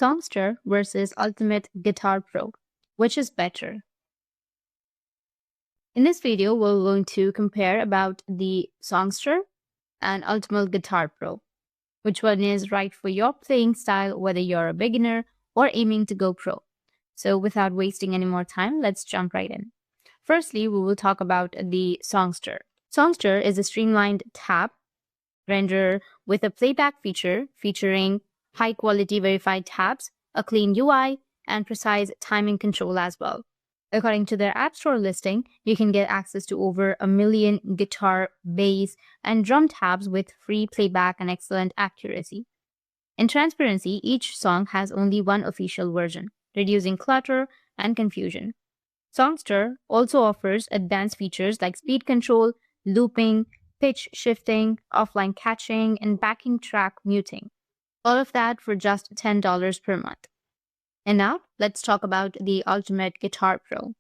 Songsterr versus Ultimate Guitar Pro. Which is better? In this video, we're going to compare about the Songsterr and Ultimate Guitar Pro. Which one is right for your playing style, whether you're a beginner or aiming to go pro. So without wasting any more time, let's jump right in. Firstly, we will talk about the Songsterr. Songsterr is a streamlined tab renderer with a playback feature featuring high-quality verified tabs, a clean UI, and precise timing control as well. According to their App Store listing, you can get access to over 1 million guitar, bass, and drum tabs with free playback and excellent accuracy. In transparency, each song has only one official version, reducing clutter and confusion. Songsterr also offers advanced features like speed control, looping, pitch shifting, offline catching, and backing track muting. All of that for just $10 per month. And now, let's talk about the Ultimate Guitar Pro.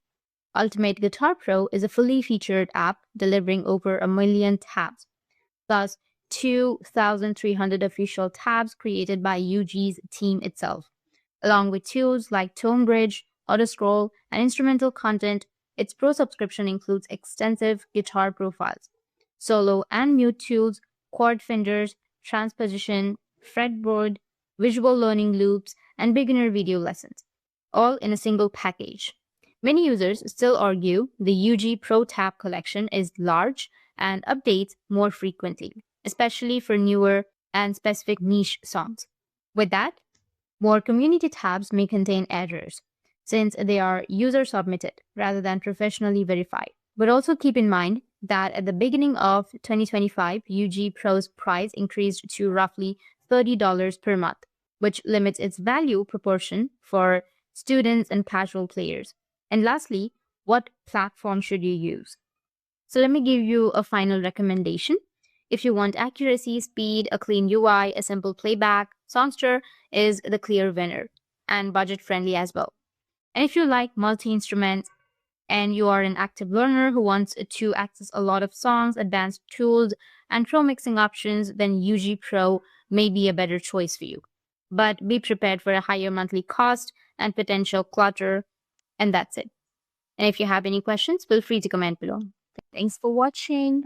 Ultimate Guitar Pro is a fully featured app delivering over 1 million tabs, plus 2,300 official tabs created by UG's team itself. Along with tools like Tonebridge, autoscroll, and instrumental content, its pro subscription includes extensive guitar profiles, solo and mute tools, chord finders, transposition, fretboard, visual learning loops, and beginner video lessons, all in a single package. Many users still argue the UG Pro Tab collection is large and updates more frequently, especially for newer and specific niche songs. With that, more community tabs may contain errors, since they are user-submitted rather than professionally verified. But also keep in mind that at the beginning of 2025, UG Pro's price increased to roughly $30 per month, which limits its value proportion for students and casual players. And lastly, what platform should you use? So let me give you a final recommendation. If you want accuracy, speed, a clean UI, a simple playback, Songsterr is the clear winner and budget-friendly as well. And if you like multi-instruments and you are an active learner who wants to access a lot of songs, advanced tools, and pro mixing options, then UG Pro may be a better choice for you. But be prepared for a higher monthly cost and potential clutter, and that's it. And if you have any questions, feel free to comment below. Thanks for watching.